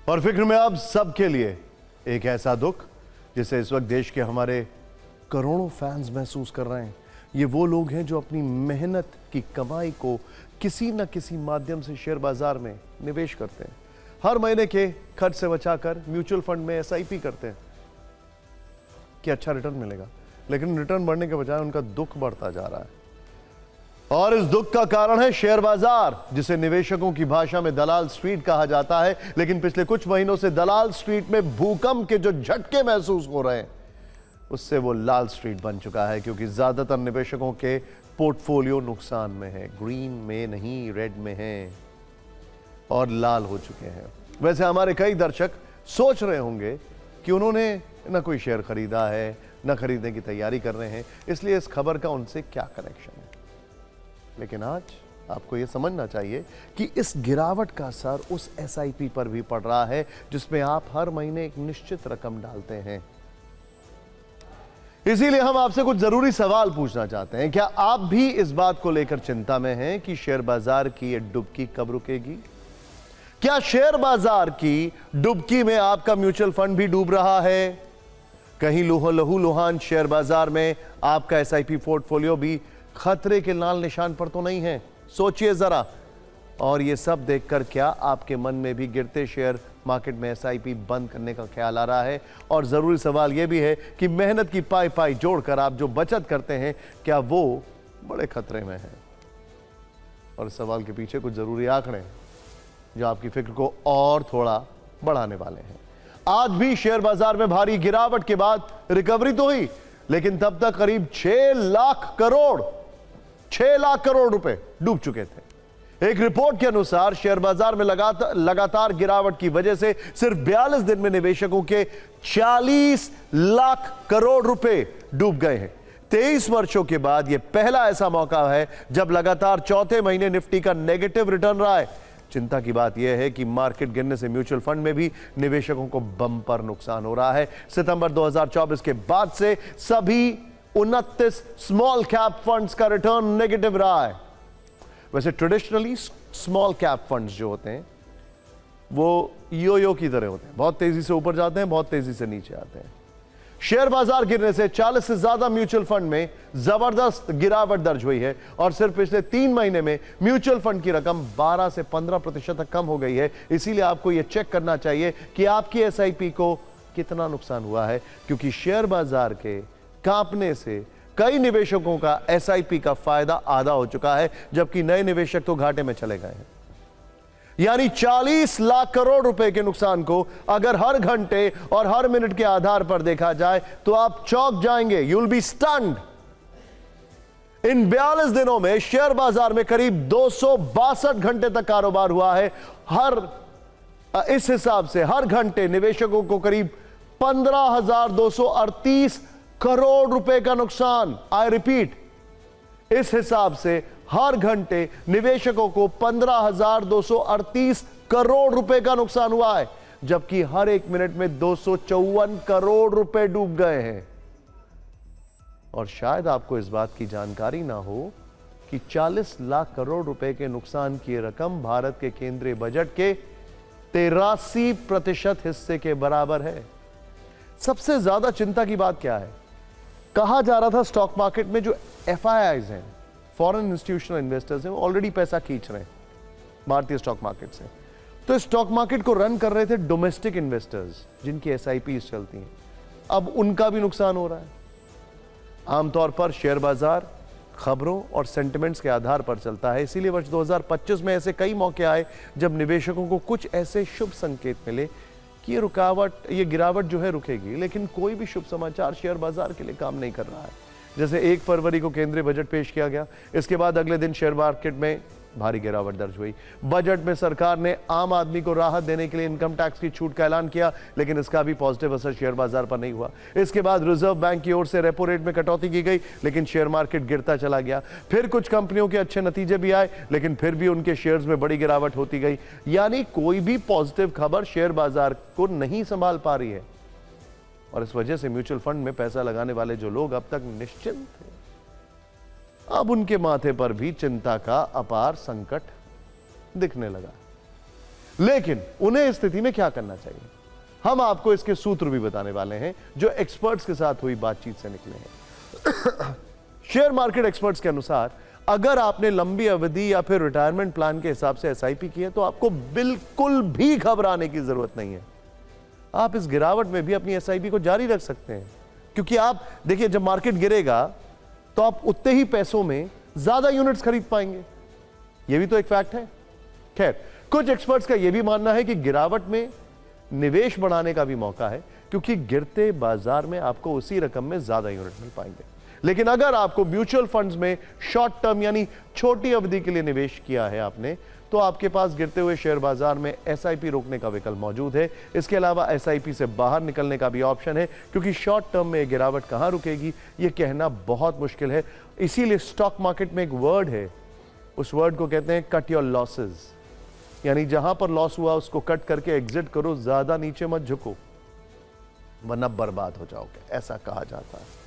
और फिक्र में अब सबके लिए एक ऐसा दुख जिसे इस वक्त देश के हमारे करोड़ों फैंस महसूस कर रहे हैं। ये वो लोग हैं जो अपनी मेहनत की कमाई को किसी न किसी माध्यम से शेयर बाजार में निवेश करते हैं। हर महीने के खर्च से बचाकर म्यूचुअल फंड में एसआईपी करते हैं कि अच्छा रिटर्न मिलेगा, लेकिन रिटर्न बढ़ने के बजाय उनका दुख बढ़ता जा रहा है। और इस दुख का कारण है शेयर बाजार, जिसे निवेशकों की भाषा में दलाल स्ट्रीट कहा जाता है। लेकिन पिछले कुछ महीनों से दलाल स्ट्रीट में भूकंप के जो झटके महसूस हो रहे हैं, उससे वो लाल स्ट्रीट बन चुका है, क्योंकि ज्यादातर निवेशकों के पोर्टफोलियो नुकसान में है, ग्रीन में नहीं रेड में है और लाल हो चुके हैं। वैसे हमारे कई दर्शक सोच रहे होंगे कि उन्होंने न कोई शेयर खरीदा है, न खरीदने की तैयारी कर रहे हैं, इसलिए इस खबर का उनसे क्या कनेक्शन है। लेकिन आज आपको यह समझना चाहिए कि इस गिरावट का असर उस एसआईपी पर भी पड़ रहा है जिसमें आप हर महीने एक निश्चित रकम डालते हैं। इसीलिए हम आपसे कुछ जरूरी सवाल पूछना चाहते हैं। क्या आप भी इस बात को लेकर चिंता में हैं कि शेयर बाजार की ये डुबकी कब रुकेगी? क्या शेयर बाजार की डुबकी में आपका म्यूचुअल फंड भी डूब रहा है? कहीं लहू लुहान शेयर बाजार में आपका एसआईपी पोर्टफोलियो भी खतरे के लाल निशान पर तो नहीं है? सोचिए जरा। और ये सब देखकर क्या आपके मन में भी गिरते शेयर मार्केट में एसआईपी बंद करने का ख्याल आ रहा है? और जरूरी सवाल यह भी है कि मेहनत की पाई पाई जोड़कर आप जो बचत करते हैं, क्या वो बड़े खतरे में है? और इस सवाल के पीछे कुछ जरूरी आंकड़े जो आपकी फिक्र को और थोड़ा बढ़ाने वाले हैं। आज भी शेयर बाजार में भारी गिरावट के बाद रिकवरी तो हुई, लेकिन तब तक करीब 6 लाख करोड़ रुपए डूब चुके थे। एक रिपोर्ट के अनुसार शेयर बाजार में लगातार गिरावट की वजह से सिर्फ 42 दिन में निवेशकों के 40 लाख करोड़ रुपए डूब गए हैं। 23 वर्षों के बाद यह पहला ऐसा मौका है जब लगातार चौथे महीने निफ्टी का नेगेटिव रिटर्न रहा है। चिंता की बात यह है कि मार्केट गिरने से म्यूचुअल फंड में भी निवेशकों को बम्पर नुकसान हो रहा है। सितंबर 2024 के बाद से सभी 29 स्मॉल कैप फंड्स का रिटर्न नेगेटिव रहा है। वैसे ट्रेडिशनली स्मॉल कैप फंड्स जो होते हैं वो यो की तरह होते हैं, बहुत तेजी से ऊपर जाते हैं, बहुत तेजी से नीचे आते हैं। शेयर बाजार गिरने से 40 से ज्यादा म्यूचुअल फंड में जबरदस्त गिरावट दर्ज हुई है और सिर्फ पिछले 3 महीने में म्यूचुअल फंड की रकम 12 से 15% तक कम हो गई है। इसीलिए आपको यह चेक करना चाहिए कि आपकी एसआईपी को कितना नुकसान हुआ है, क्योंकि शेयर बाजार के कांपने से कई निवेशकों का एसआईपी का फायदा आधा हो चुका है, जबकि नए निवेशक तो घाटे में चले गए हैं। यानी 40 लाख करोड़ रुपए के नुकसान को अगर हर घंटे और हर मिनट के आधार पर देखा जाए तो आप चौंक जाएंगे। You will be stunned. इन 42 दिनों में शेयर बाजार में करीब 262 घंटे तक कारोबार हुआ है। इस हिसाब से हर घंटे निवेशकों को करीब 15,238 करोड़ रुपए का नुकसान। आई रिपीट, इस हिसाब से हर घंटे निवेशकों को 15,238 करोड़ रुपए का नुकसान हुआ है, जबकि हर एक मिनट में 254 करोड़ रुपए डूब गए हैं। और शायद आपको इस बात की जानकारी ना हो कि 40 लाख करोड़ रुपए के नुकसान की रकम भारत के केंद्रीय बजट के 83% हिस्से के बराबर है। सबसे ज्यादा चिंता की बात क्या है? कहा जा रहा था स्टॉक मार्केट में जो एफआईआईज हैं, फॉरेन इंस्टीट्यूशनल इन्वेस्टर्स हैं, वो ऑलरेडी पैसा खींच रहे हैं भारतीय स्टॉक मार्केट से। तो स्टॉक मार्केट को रन कर रहे थे डोमेस्टिक इन्वेस्टर्स जिनकी एसआईपीज चलती हैं। अब उनका भी नुकसान हो रहा है। आमतौर पर शेयर बाजार खबरों और सेंटिमेंट्स के आधार पर चलता है, इसीलिए वर्ष 2025 में ऐसे कई मौके आए जब निवेशकों को कुछ ऐसे शुभ संकेत मिले कि ये गिरावट जो है रुकेगी, लेकिन कोई भी शुभ समाचार शेयर बाजार के लिए काम नहीं कर रहा है। जैसे 1 फरवरी को केंद्रीय बजट पेश किया गया, इसके बाद अगले दिन शेयर मार्केट में भारी गिरावट दर्ज हुई। बजट में सरकार ने आम आदमी को राहत देने के लिए इनकम टैक्स की छूट का ऐलान किया, लेकिन इसका भी पॉजिटिव असर शेयर बाजार पर नहीं हुआ। इसके बाद रिजर्व बैंक की ओर से रेपो रेट में कटौती की गई, लेकिन शेयर मार्केट गिरता चला गया। फिर कुछ कंपनियों के अच्छे नतीजे भी आए, लेकिन फिर भी उनके शेयर्स में बड़ी गिरावट होती गई। यानी कोई भी पॉजिटिव खबर शेयर बाजार को नहीं संभाल पा रही है। और इस वजह से म्यूचुअल फंड में पैसा लगाने वाले जो लोग अब तक निश्चिंत थे, अब उनके माथे पर भी चिंता का अपार संकट दिखने लगा। लेकिन उन्हें इस स्थिति में क्या करना चाहिए, हम आपको इसके सूत्र भी बताने वाले हैं जो एक्सपर्ट्स के साथ हुई बातचीत से निकले हैं। शेयर मार्केट एक्सपर्ट्स के अनुसार अगर आपने लंबी अवधि या फिर रिटायरमेंट प्लान के हिसाब से एसआईपी की है तो आपको बिल्कुल भी घबराने की जरूरत नहीं है। आप इस गिरावट में भी अपनी एसआईपी को जारी रख सकते हैं, क्योंकि आप देखिए जब मार्केट गिरेगा तो आप उतने ही पैसों में ज्यादा यूनिट्स खरीद पाएंगे, यह भी तो एक फैक्ट है। खैर, कुछ एक्सपर्ट्स का यह भी मानना है कि गिरावट में निवेश बढ़ाने का भी मौका है, क्योंकि गिरते बाजार में आपको उसी रकम में ज्यादा यूनिट मिल पाएंगे। लेकिन अगर आपको म्यूचुअल फंड्स में शॉर्ट टर्म यानी छोटी अवधि के लिए निवेश किया है आपने, तो आपके पास गिरते हुए शेयर बाजार में एसआईपी रोकने का विकल्प मौजूद है। इसके अलावा एसआईपी से बाहर निकलने का भी ऑप्शन है, क्योंकि शॉर्ट टर्म में गिरावट कहां रुकेगी यह कहना बहुत मुश्किल है। इसीलिए स्टॉक मार्केट में एक वर्ड है, उस वर्ड को कहते हैं कट योर लॉसेस, यानी जहां पर लॉस हुआ उसको कट करके एग्जिट करो, ज्यादा नीचे मत झुको वरना बर्बाद हो जाओगे, ऐसा कहा जाता है।